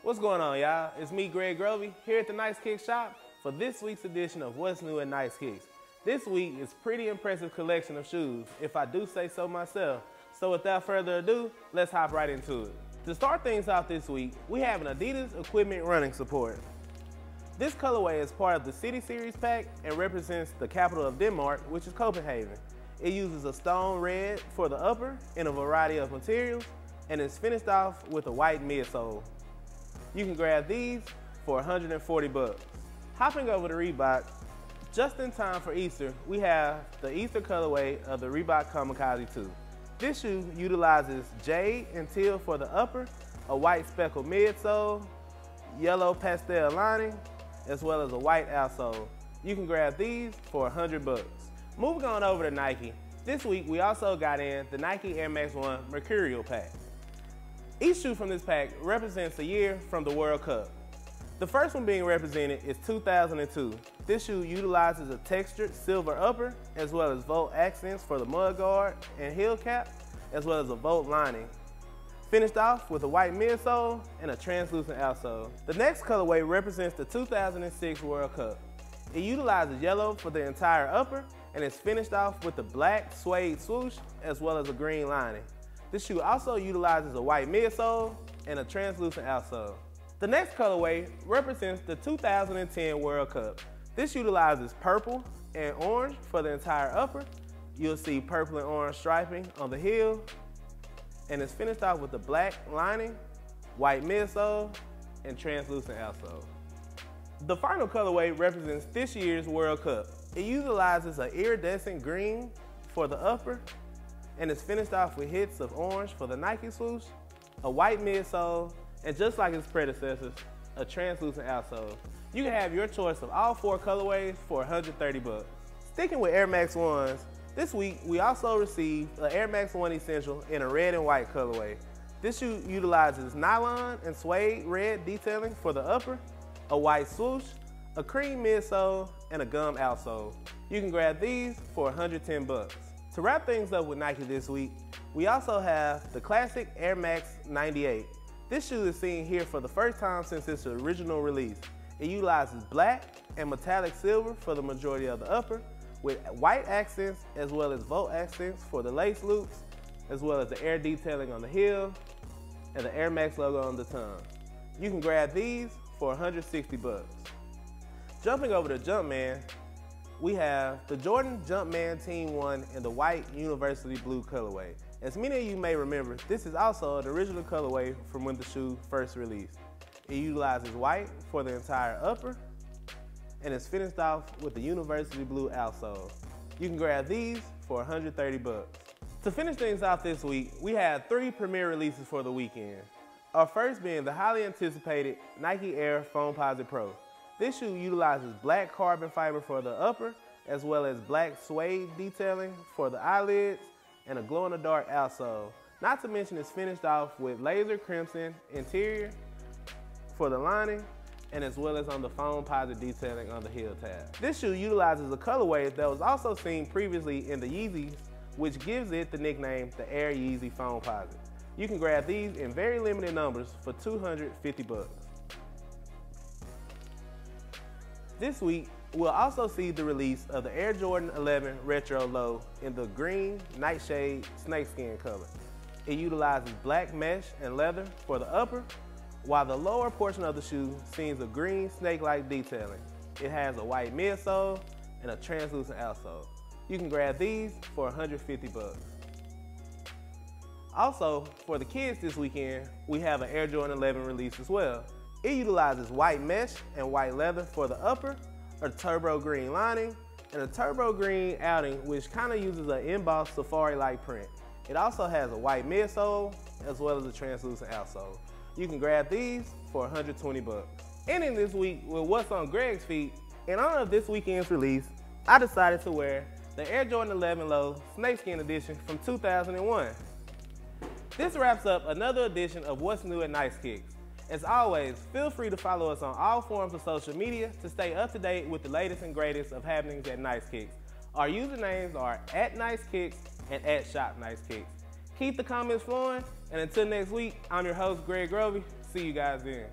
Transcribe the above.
What's going on, y'all? It's me, Greg Grovey, here at the Nice Kicks shop for this week's edition of What's New at Nice Kicks. This week is a pretty impressive collection of shoes, if I do say so myself. So without further ado, let's hop right into it. To start things off this week, we have an Adidas Equipment Running Support. This colorway is part of the City Series pack and represents the capital of Denmark, which is Copenhagen. It uses a stone red for the upper in a variety of materials and is finished off with a white midsole. You can grab these for 140 bucks. Hopping over to Reebok, just in time for Easter, we have the Easter colorway of the Reebok Kamikaze II. This shoe utilizes jade and teal for the upper, a white speckled midsole, yellow pastel lining, as well as a white outsole. You can grab these for 100 bucks. Moving on over to Nike, this week we also got in the Nike Air Max 1 Mercurial pack. Each shoe from this pack represents a year from the World Cup. The first one being represented is 2002. This shoe utilizes a textured silver upper, as well as volt accents for the mudguard and heel cap, as well as a volt lining. Finished off with a white midsole and a translucent outsole. The next colorway represents the 2006 World Cup. It utilizes yellow for the entire upper and is finished off with a black suede swoosh, as well as a green lining. This shoe also utilizes a white midsole and a translucent outsole. The next colorway represents the 2010 World Cup. This utilizes purple and orange for the entire upper. You'll see purple and orange striping on the heel, and it's finished off with a black lining, white midsole, and translucent outsole. The final colorway represents this year's World Cup. It utilizes an iridescent green for the upper, and it's finished off with hits of orange for the Nike swoosh, a white midsole, and just like its predecessors, a translucent outsole. You can have your choice of all four colorways for 130 bucks. Sticking with Air Max 1s, this week we also received an Air Max 1 Essential in a red and white colorway. This shoe utilizes nylon and suede red detailing for the upper, a white swoosh, a cream midsole, and a gum outsole. You can grab these for 110 bucks. To wrap things up with Nike this week, we also have the classic Air Max 98. This shoe is seen here for the first time since its original release. It utilizes black and metallic silver for the majority of the upper, with white accents as well as volt accents for the lace loops, as well as the air detailing on the heel and the Air Max logo on the tongue. You can grab these for 160 bucks. Jumping over to Jumpman, we have the Jordan Jumpman Team 1 in the white University Blue colorway. As many of you may remember, this is also an original colorway from when the shoe first released. It utilizes white for the entire upper and is finished off with the University Blue outsole. You can grab these for 130 bucks. To finish things off this week, we had 3 premiere releases for the weekend. Our first being the highly anticipated Nike Air Foamposite Pro. This shoe utilizes black carbon fiber for the upper, as well as black suede detailing for the eyelids and a glow-in-the-dark outsole. Not to mention it's finished off with laser crimson interior for the lining, and as well as on the Foamposite detailing on the heel tab. This shoe utilizes a colorway that was also seen previously in the Yeezys, which gives it the nickname the Air Yeezy Foamposite. You can grab these in very limited numbers for 250 bucks. This week, we'll also see the release of the Air Jordan 11 Retro Low in the green nightshade snakeskin color. It utilizes black mesh and leather for the upper, while the lower portion of the shoe sees a green snake-like detailing. It has a white midsole and a translucent outsole. You can grab these for 150 bucks. Also, for the kids this weekend, we have an Air Jordan 11 release as well. It utilizes white mesh and white leather for the upper, a turbo green lining, and a turbo green outing, which kind of uses an embossed safari-like print. It also has a white midsole as well as a translucent outsole. You can grab these for 120 bucks. Ending this week with what's on Greg's feet, in honor of this weekend's release, I decided to wear the Air Jordan 11 Low Snakeskin edition from 2001. This wraps up another edition of What's New at Nice Kicks. As always, feel free to follow us on all forms of social media to stay up to date with the latest and greatest of happenings at Nice Kicks. Our usernames are @NiceKicks and @ShopNiceKicks. Keep the comments flowing, and until next week, I'm your host, Greg Grovey. See you guys then.